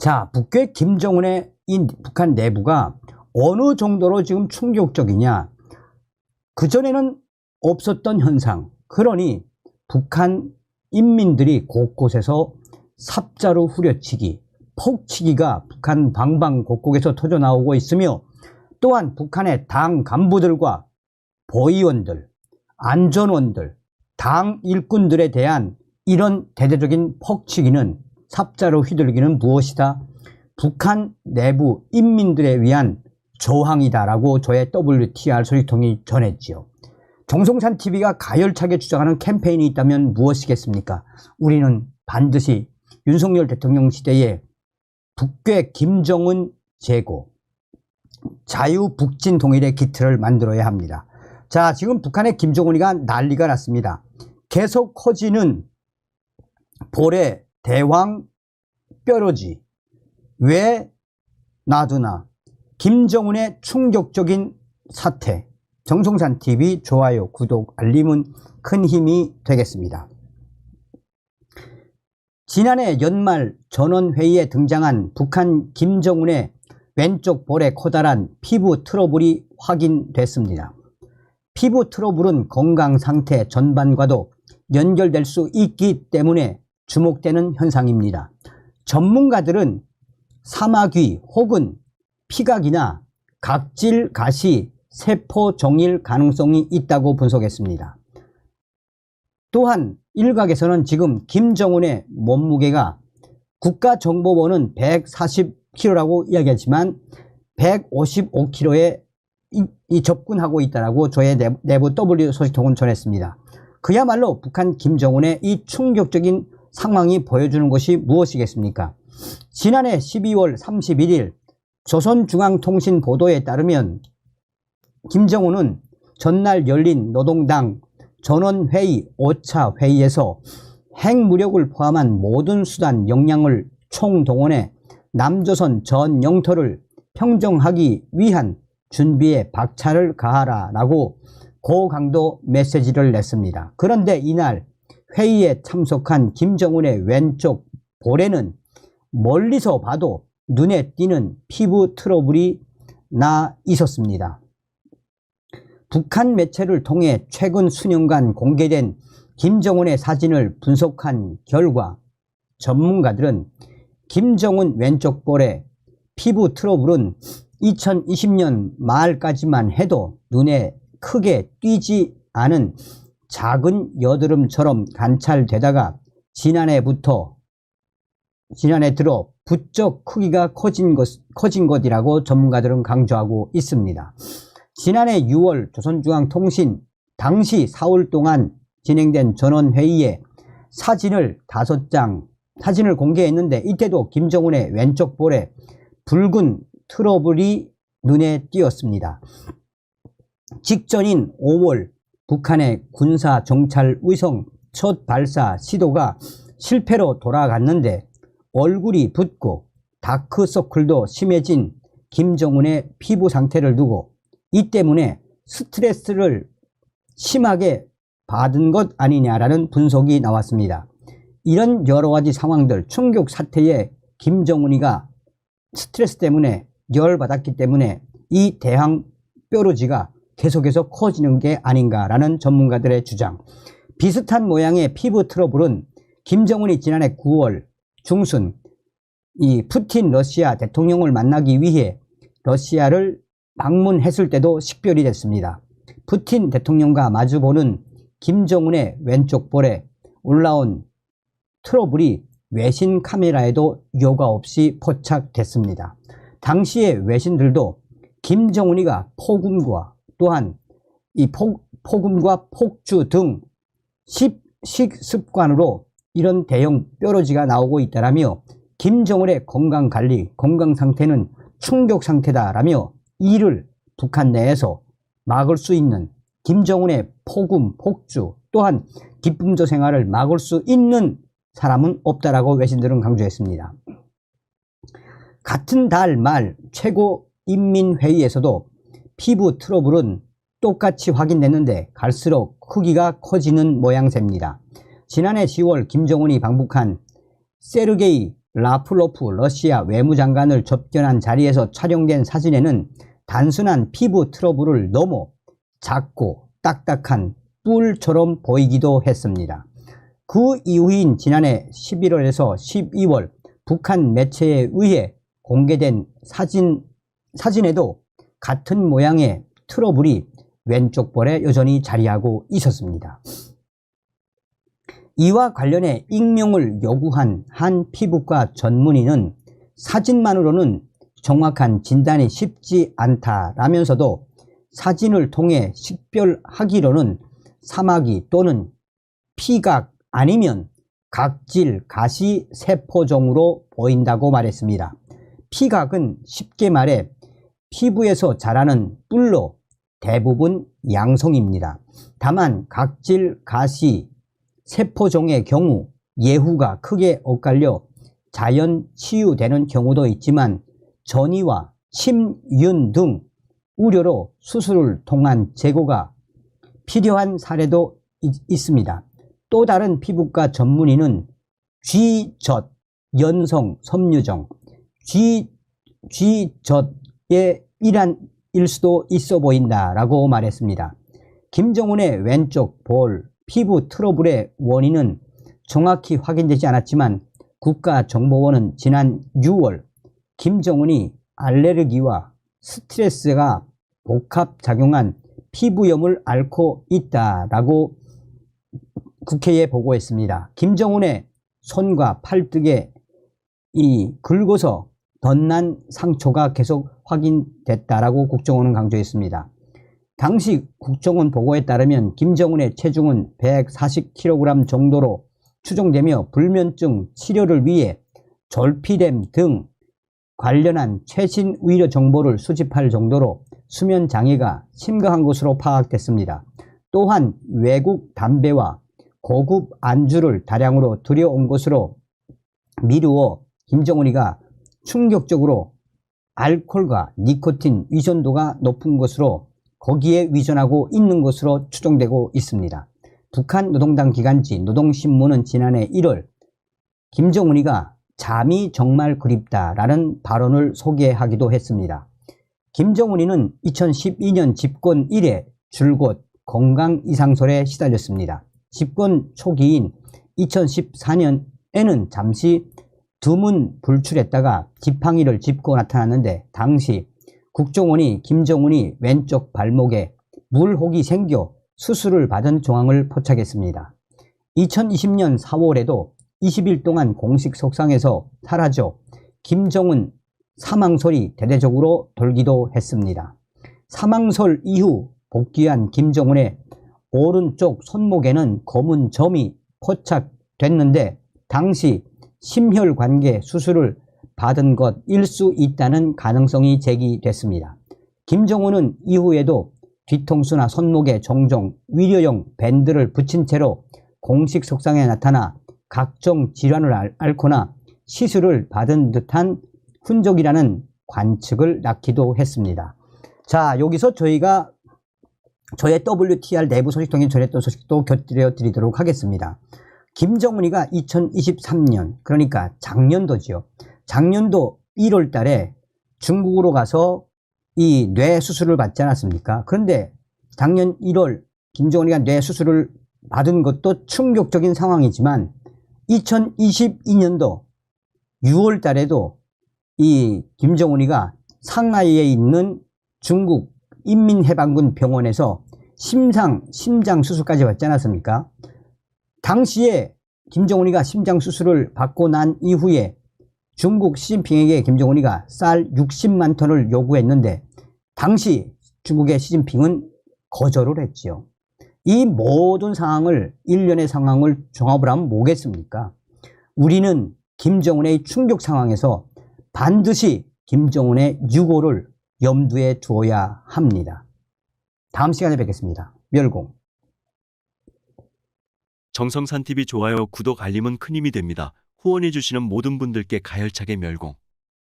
자, 북괴 김정은의 이 북한 내부가 어느 정도로 지금 충격적이냐. 그전에는 없었던 현상. 그러니 북한 인민들이 곳곳에서 삽자루 후려치기, 폭치기가 북한 방방곡곡에서 터져나오고 있으며, 또한 북한의 당 간부들과 보위원들, 안전원들, 당 일꾼들에 대한 이런 대대적인 폭치기는, 삽자루 휘둘기는 무엇이다? 북한 내부 인민들에 위한 저항이다라고 저의 WTR 소식통이 전했지요. 정성산 TV가 가열차게 주장하는 캠페인이 있다면 무엇이겠습니까? 우리는 반드시 윤석열 대통령 시대에 북괴 김정은 제고, 자유북진 통일의 기틀을 만들어야 합니다. 자, 지금 북한의 김정은이가 난리가 났습니다. 계속 커지는 볼의 대왕 뼈러지. 왜 놔두나? 김정은의 충격적인 사태. 정성산TV 좋아요, 구독, 알림은 큰 힘이 되겠습니다. 지난해 연말 전원회의에 등장한 북한 김정은의 왼쪽 볼에 커다란 피부 트러블이 확인됐습니다. 피부 트러블은 건강 상태 전반과도 연결될 수 있기 때문에 주목되는 현상입니다. 전문가들은 사마귀 혹은 피각이나 각질 가시 세포 종일 가능성이 있다고 분석했습니다. 또한 일각에서는 지금 김정은의 몸무게가 국가정보원은 140kg라고 이야기하지만 155kg에 접근하고 있다고 저의 내부 W 소식통은 전했습니다. 그야말로 북한 김정은의 이 충격적인 상황이 보여주는 것이 무엇이겠습니까? 지난해 12월 31일 조선중앙통신 보도에 따르면 김정은은 전날 열린 노동당 전원회의 5차 회의에서 핵무력을 포함한 모든 수단 역량을 총동원해 남조선 전 영토를 평정하기 위한 준비에 박차를 가하라라고 고강도 메시지를 냈습니다. 그런데 이날 회의에 참석한 김정은의 왼쪽 볼에는 멀리서 봐도 눈에 띄는 피부 트러블이 나 있었습니다. 북한 매체를 통해 최근 수년간 공개된 김정은의 사진을 분석한 결과 전문가들은 김정은 왼쪽 볼의 피부 트러블은 2020년 말까지만 해도 눈에 크게 띄지 않은 작은 여드름처럼 관찰되다가 지난해 들어 부쩍 크기가 커진 것이라고 전문가들은 강조하고 있습니다. 지난해 6월 조선중앙통신 당시 4월 동안 진행된 전원회의에 사진을 5장 공개했는데, 이때도 김정은의 왼쪽 볼에 붉은 트러블이 눈에 띄었습니다. 직전인 5월 북한의 군사 정찰 위성 첫 발사 시도가 실패로 돌아갔는데 얼굴이 붓고 다크서클도 심해진 김정은의 피부 상태를 두고 이 때문에 스트레스를 심하게 받은 것 아니냐라는 분석이 나왔습니다. 이런 여러가지 상황들, 충격 사태에 김정은이가 스트레스 때문에 열받았기 때문에 이 대항 뼈로지가 계속해서 커지는 게 아닌가라는 전문가들의 주장. 비슷한 모양의 피부 트러블은 김정은이 지난해 9월 중순 이 푸틴 러시아 대통령을 만나기 위해 러시아를 방문했을 때도 식별이 됐습니다. 푸틴 대통령과 마주보는 김정은의 왼쪽 볼에 올라온 트러블이 외신 카메라에도 여과 없이 포착됐습니다. 당시의 외신들도 김정은이가 폭음과 또한 이 폭음과 폭주 등 식습관으로 이런 대형 뼈러지가 나오고 있다라며 김정은의 건강관리, 건강상태는 충격 상태다라며 이를 북한 내에서 막을 수 있는 김정은의 폭음, 폭주 또한 기품조 생활을 막을 수 있는 사람은 없다라고 외신들은 강조했습니다. 같은 달 말 최고인민회의에서도 피부 트러블은 똑같이 확인됐는데 갈수록 크기가 커지는 모양새입니다. 지난해 10월 김정은이 방북한 세르게이 라프로프 러시아 외무장관을 접견한 자리에서 촬영된 사진에는 단순한 피부 트러블을 넘어 작고 딱딱한 뿔처럼 보이기도 했습니다. 그 이후인 지난해 11월에서 12월 북한 매체에 의해 공개된 사진에도 같은 모양의 트러블이 왼쪽 볼에 여전히 자리하고 있었습니다. 이와 관련해 익명을 요구한 한 피부과 전문의는 사진만으로는 정확한 진단이 쉽지 않다라면서도 사진을 통해 식별하기로는 사마귀 또는 피각 아니면 각질 가시 세포종으로 보인다고 말했습니다. 피각은 쉽게 말해 피부에서 자라는 뿔로 대부분 양성입니다. 다만 각질 가시 세포종의 경우 예후가 크게 엇갈려 자연 치유되는 경우도 있지만 전이와 침윤 등 우려로 수술을 통한 제거가 필요한 사례도 있습니다. 또 다른 피부과 전문의는 쥐젖 연성 섬유종, 쥐젖의 일환일 수도 있어 보인다라고 말했습니다. 김정은의 왼쪽 볼 피부 트러블의 원인은 정확히 확인되지 않았지만 국가정보원은 지난 6월 김정은이 알레르기와 스트레스가 복합작용한 피부염을 앓고 있다라고 국회에 보고했습니다. 김정은의 손과 팔뚝에 긁어서 덧난 상처가 계속 확인됐다라고 국정원은 강조했습니다. 당시 국정원 보고에 따르면 김정은의 체중은 140kg 정도로 추정되며 불면증 치료를 위해 졸피뎀 등 관련한 최신 의료 정보를 수집할 정도로 수면 장애가 심각한 것으로 파악됐습니다. 또한 외국 담배와 고급 안주를 다량으로 들여온 것으로 미루어 김정은이가 충격적으로 알코올과 니코틴 위전도가 높은 것으로 거기에 위전하고 있는 것으로 추정되고 있습니다. 북한 노동당 기간지 노동신문은 지난해 1월 김정은이가 잠이 정말 그립다라는 발언을 소개하기도 했습니다. 김정은이는 2012년 집권 이래 줄곧 건강 이상설에 시달렸습니다. 집권 초기인 2014년에는 잠시 두문불출했다가 지팡이를 짚고 나타났는데 당시 국정원이 김정은이 왼쪽 발목에 물혹이 생겨 수술을 받은 정황을 포착했습니다. 2020년 4월에도 20일 동안 공식 석상에서 사라져 김정은 사망설이 대대적으로 돌기도 했습니다. 사망설 이후 복귀한 김정은의 오른쪽 손목에는 검은 점이 포착됐는데 당시 심혈관계 수술을 받은 것일 수 있다는 가능성이 제기됐습니다. 김정은은 이후에도 뒤통수나 손목에 종종 위료용 밴드를 붙인 채로 공식 석상에 나타나 각종 질환을 앓거나 시술을 받은 듯한 흔적이라는 관측을 낳기도 했습니다. 자, 여기서 저희가 저의 WTR 내부 소식 통해 전했던 소식도 곁들여 드리도록 하겠습니다. 김정은이가 2023년, 그러니까 작년도죠. 작년도 1월 달에 중국으로 가서 이 뇌 수술을 받지 않았습니까? 그런데 작년 1월 김정은이가 뇌 수술을 받은 것도 충격적인 상황이지만 2022년도 6월 달에도 이 김정은이가 상하이에 있는 중국 인민해방군 병원에서 심장 수술까지 받지 않았습니까? 당시에 김정은이가 심장 수술을 받고 난 이후에 중국 시진핑에게 김정은이가 쌀 60만 톤을 요구했는데 당시 중국의 시진핑은 거절을 했지요. 이 모든 상황을 일련의 상황을 종합을 하면 뭐겠습니까? 우리는 김정은의 충격 상황에서 반드시 김정은의 유고를 염두에 두어야 합니다. 다음 시간에 뵙겠습니다. 멸공. 정성산TV 좋아요, 구독, 알림은 큰 힘이 됩니다. 후원해주시는 모든 분들께 가열차게 멸공.